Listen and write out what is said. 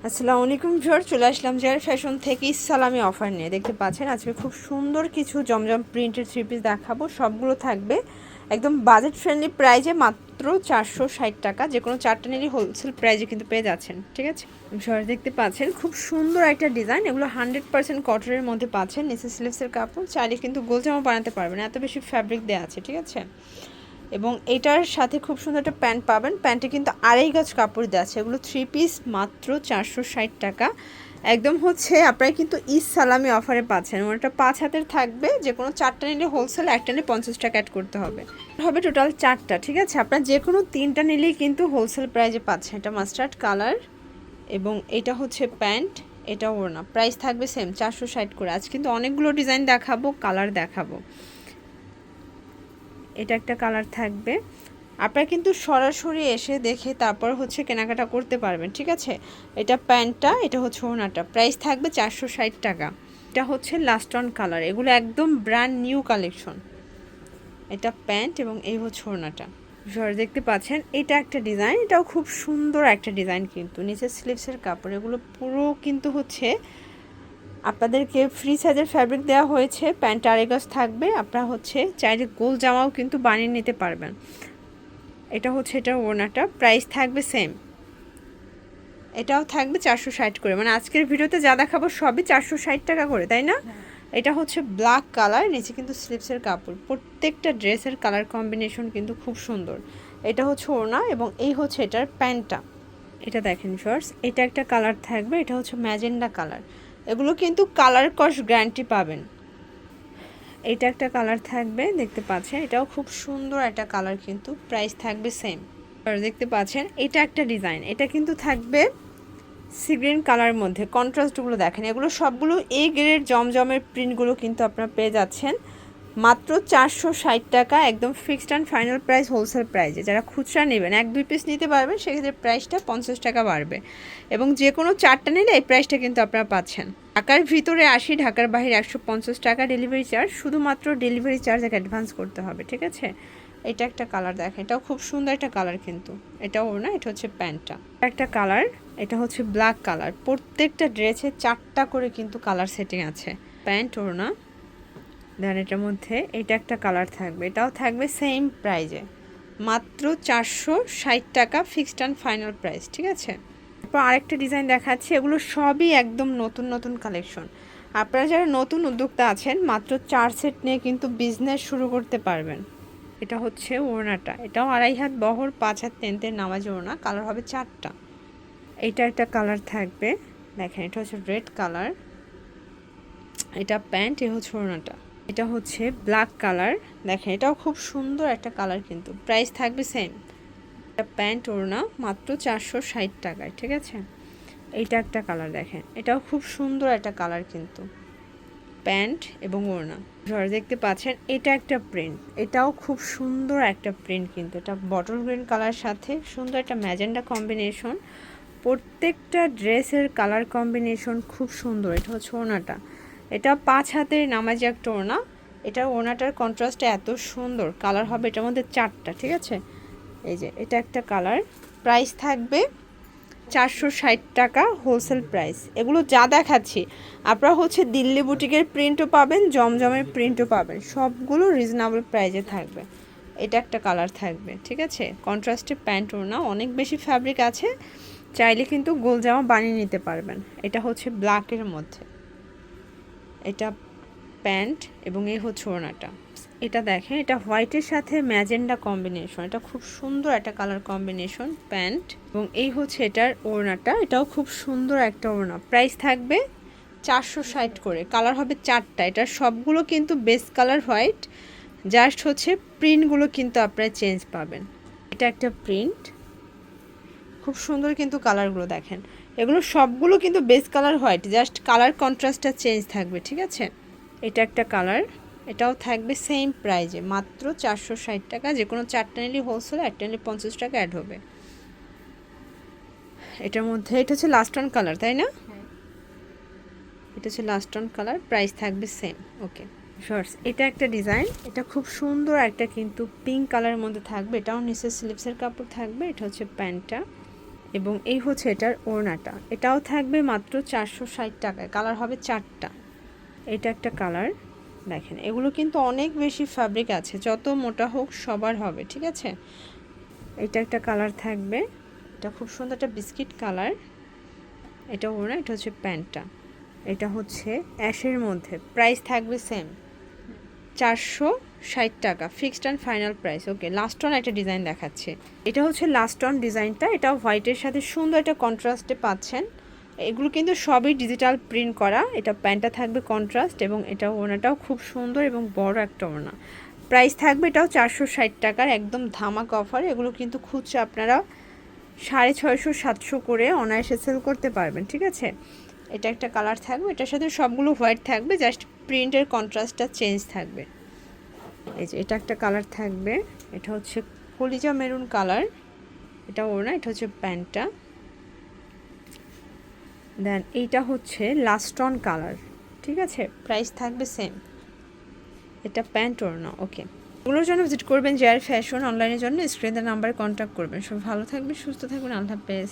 আসসালামু আলাইকুম ভিউয়ার, চলে আসলাম জায়ার ফ্যাশন থেকে ইসলামি অফার নিয়ে। দেখতে পাচ্ছেন আজকে খুব সুন্দর কিছু জমজম প্রিন্টেড থ্রি পিস দেখাবো। সবগুলো থাকবে একদম বাজেট ফ্রেন্ডলি প্রাইজে, মাত্র 460 টাকা। যে কোনো চারটা নিলেই হোলসেল প্রাইজে কিন্তু পেয়ে যাচ্ছেন, ঠিক আছে ভিউয়ার। দেখতে পাচ্ছেন খুব সুন্দর একটা ডিজাইন, এগুলো 100% কটনের মধ্যে পাচ্ছেন। নিচে স্লিভসের কাপড়, চাইলে কিন্তু গোল জামা বানাতে পারবেন, এত বেশি ফ্যাব্রিক দেওয়া আছে, ঠিক আছে। এবং এটার সাথে খুব সুন্দর একটা প্যান্ট পাবেন। প্যান্টে কিন্তু আড়াই গজ কাপড় দেওয়া আছে। এগুলো থ্রি পিস মাত্র 460 টাকা। একদম হচ্ছে আপনারা কিন্তু ঈদ সালামি অফারে পাচ্ছেন। ওটা 5 হাতের থাকবে, যে কোনো চারটা নিলে হোলসেল, একটা নিলে 50 টাকা অ্যাড করতে হবে। হবে টোটাল চারটা, ঠিক আছে। আপনার যে কোনো তিনটা নিলেই কিন্তু হোলসেল প্রাইজে পাচ্ছেন। এটা মাস্টার্ড কালার এবং এটা হচ্ছে প্যান্ট, এটা ওড়না। প্রাইস থাকবে সেম 460 করে। আজ কিন্তু অনেকগুলো ডিজাইন দেখাবো, কালার দেখাবো। এটা একটা কালার থাকবে। আপনারা কিন্তু সরাসরি এসে দেখে তারপর হচ্ছে কেনাকাটা করতে পারবেন, ঠিক আছে। এটা প্যান্টটা, এটা হচ্ছে ওড়নাটা। প্রাইস থাকবে 460 টাকা। এটা হচ্ছে লাস্ট অন কালার, এগুলো একদম ব্র্যান্ড নিউ কালেকশন। এটা প্যান্ট এবং এই হচ্ছে ওড়নাটা। দেখতে পাচ্ছেন এটা একটা ডিজাইন, এটাও খুব সুন্দর একটা ডিজাইন। কিন্তু নিচের স্লিভসের কাপড়, এগুলো পুরো কিন্তু হচ্ছে আপনাদেরকে ফ্রি সাইজের ফ্যাব্রিক দেওয়া হয়েছে। প্যান্ট আড়াই গজ থাকবে। আপনারা হচ্ছে চাইলে গোল জামাও কিন্তু বানিয়ে নিতে পারবেন। এটা হচ্ছে এটা ওড়নাটা। প্রাইস থাকবে সেম, এটাও থাকবে 460 করে। মানে আজকের ভিডিওতে যা দেখাবো সবই 460 টাকা করে, তাই না? এটা হচ্ছে ব্ল্যাক কালার, নিচে কিন্তু স্লিভসের কাপড়। প্রত্যেকটা ড্রেসের কালার কম্বিনেশন কিন্তু খুব সুন্দর। এটা হচ্ছে ওড়না এবং এই হচ্ছে এটার প্যান্টটা। এটা দেখেন শর্টস, এটা একটা কালার থাকবে, এটা হচ্ছে ম্যাজেন্ডা কালার। এগুলো কিন্তু কালার কস্ট গ্যারান্টি পাবেন। এটা একটা কালার থাকবে, দেখতে পাচ্ছেন এটাও খুব সুন্দর একটা কালার। কিন্তু প্রাইস থাকবে সেম। দেখতে পাচ্ছেন এটা একটা ডিজাইন, এটা কিন্তু থাকবে সি গ্রিন কালার মধ্যে। কন্ট্রাস্টগুলো দেখেন, এগুলো সবগুলো এ গ্রেড জমজমের প্রিন্টগুলো কিন্তু আপনারা পেয়ে যাচ্ছেন মাত্র 460 টাকা। একদম fixed and final price, wholesale প্রাইসে। যারা খুচরা নেবেন 1-2 পিস নিতে পারবেন, সেক্ষেত্রে প্রাইসটা 50 টাকা বাড়বে। এবং যে কোনো চারটা নিলে এই প্রাইসটা কিন্তু আপনারা পাচ্ছেন। ঢাকার ভিতরে 80, ঢাকার বাইরে 150 টাকা ডেলিভারি চার্জ। শুধুমাত্র ডেলিভারি চার্জ অ্যাডভান্স করতে হবে, ঠিক আছে। এটা একটা কালার দেখেন, এটাও খুব সুন্দর একটা কালার। কিন্তু এটাও ওড়না, এটা হচ্ছে প্যান্টটা। একটা কালার, এটা হচ্ছে ব্ল্যাক কালার। প্রত্যেকটা ড্রেসে 4টা করে কিন্তু কালার সেটিং আছে। প্যান্ট ওড়না দেন এটার মধ্যে এটা একটা কালার থাকবে, এটাও থাকবে সেম প্রাইজে মাত্র 460 টাকা, ফিক্সড অ্যান্ড ফাইনাল প্রাইস, ঠিক আছে। তারপর আরেকটা ডিজাইন দেখাচ্ছি, এগুলো সবই একদম নতুন নতুন কালেকশন। আপনারা যারা নতুন উদ্যোক্তা আছেন, মাত্র 4 সেট নিয়ে কিন্তু বিজনেস শুরু করতে পারবেন। এটা হচ্ছে ওড়নাটা, এটাও আড়াই হাত বহর, 5 হাত লেন্থের নামাজি ওড়না। কালার হবে 4টা। এইটা একটা কালার থাকবে, দেখেন এটা হচ্ছে রেড কালার। এটা প্যান্ট, এ হচ্ছে ওড়নাটা। এটা হচ্ছে ব্ল্যাক কালার, দেখেন এটাও খুব সুন্দর একটা কালার। কিন্তু প্রাইস থাকবে সেম। এটা প্যান্ট ওড়না মাত্র 460 টাকায়, ঠিক আছে। এইটা একটা কালার দেখেন, এটাও খুব সুন্দর একটা কালার। কিন্তু প্যান্ট এবং ওড়না দেখতে পাচ্ছেন এটা একটা প্রিন্ট, এটাও খুব সুন্দর একটা প্রিন্ট। কিন্তু এটা বটল গ্রিন কালার সাথে সুন্দর একটা ম্যাজেন্ডা কম্বিনেশন। প্রত্যেকটা ড্রেসের কালার কম্বিনেশন খুব সুন্দর। এটা হচ্ছে ওড়নাটা, এটা 5 হাতের নামাজি একটা ওড়না। এটা ওড়নাটার কন্ট্রাস্টটা এত সুন্দর। কালার হবে এটার মধ্যে 4টা, ঠিক আছে। এই যে এটা একটা কালার। প্রাইস থাকবে 460 টাকা হোলসেল প্রাইস। এগুলো যা দেখাচ্ছি আপনারা হচ্ছে দিল্লি বুটিকের প্রিন্টও পাবেন, জমজমের প্রিন্টও পাবেন, সবগুলো রিজনেবল প্রাইসে থাকবে। এটা একটা কালার থাকবে, ঠিক আছে। কন্ট্রাস্টে প্যান্ট ওড়না, অনেক বেশি ফ্যাব্রিক আছে, চাইলে কিন্তু গোল জামা বানিয়ে নিতে পারবেন। এটা হচ্ছে ব্ল্যাকের মধ্যে, এটা প্যান্ট এবং এই হচ্ছে ওড়নাটা। এটা দেখেন এটা হোয়াইটের সাথে ম্যাজেন্ডা কম্বিনেশন, এটা খুব সুন্দর একটা কালার কম্বিনেশন। প্যান্ট এবং এই হচ্ছে এটার ওড়নাটা, এটাও খুব সুন্দর একটা ওড়না। প্রাইস থাকবে 460 করে। কালার হবে 4টা, এটার সবগুলো কিন্তু বেস কালার হোয়াইট, জাস্ট হচ্ছে প্রিন্টগুলো কিন্তু আপনারা চেঞ্জ পাবেন। এটা একটা প্রিন্ট, খুব সুন্দর কিন্তু কালারগুলো দেখেন। এগুলো সবগুলো কিন্তু base colour white, just colour কন্ট্রাস্টটা চেঞ্জ থাকবে, ঠিক আছে। এটা একটা কালার, এটাও থাকবে সেম প্রাইজে মাত্র 460 টাকা। যে কোনো চারটা নিলে হোলসেল, একটা নিলে 50 টাকা অ্যাড হবে। এটার মধ্যে এটা হচ্ছে লাস্ট অন কালার, তাই না? এটা হচ্ছে লাস্ট অন কালার, প্রাইস থাকবে সেম। ওকে শর্টস, এটা একটা ডিজাইন, এটা খুব সুন্দর একটা কিন্তু পিঙ্ক কালারের মধ্যে থাকবে। এটাও নিচে স্লিভসের কাপড় থাকবে। এটা হচ্ছে প্যান্টটা, এবং এই হচ্ছে এটার ওড়নাটা, এটাও থাকবে মাত্র 460 টাকায়। কালার হবে 4টা। এটা একটা কালার, দেখেন এগুলো কিন্তু অনেক বেশি ফ্যাব্রিক আছে, যত মোটা হোক সবার হবে, ঠিক আছে। এটা একটা কালার থাকবে, এটা খুব সুন্দর একটা বিস্কিট কালার। এটা ওড়না, এটা হচ্ছে প্যান্টটা। এটা হচ্ছে অ্যাশের মধ্যে, প্রাইস থাকবে সেম 460 টাকা, fixed and final price. Okay, last on একটা ডিজাইন দেখাচ্ছে। এটা হচ্ছে লাস্ট অন ডিজাইনটা, এটা হোয়াইটের সাথে সুন্দর একটা কন্ট্রাস্টে পাচ্ছেন। এগুলো কিন্তু সবই ডিজিটাল প্রিন্ট করা। এটা প্যান্টটা থাকবে কন্ট্রাস্ট এবং এটা ওড়নাটাও খুব সুন্দর এবং বড় একটা ওড়না। প্রাইস থাকবে এটাও 460 টাকার, একদম ধামাক অফার। এগুলো কিন্তু খুচরা আপনারা 650 700 করে অনায়াসে সেল করতে পারবেন, ঠিক আছে। এটা একটা কালার থাকবে, এটার সাথে সবগুলো হোয়াইট থাকবে, জাস্ট প্রিন্টের কন্ট্রাস্টটা চেঞ্জ থাকবে। এই যে এটা একটা কালার থাকবে, এটা হচ্ছে কলিজা মেরুন কালার। এটা ওড়না, এটা হচ্ছে প্যান্টটা। দেন এইটা হচ্ছে লাস্ট অন কালার, ঠিক আছে। প্রাইস থাকবে সেম। এটা প্যান্ট ওড়না। ওকে, এগুলোর জন্য ভিজিট করবেন জেআর ফ্যাশন। অনলাইনের জন্য স্ক্রিনের নাম্বারে কন্ট্যাক্ট করবেন। সব ভালো থাকবেন, সুস্থ থাকবেন, আল্লাহ হাফেজ।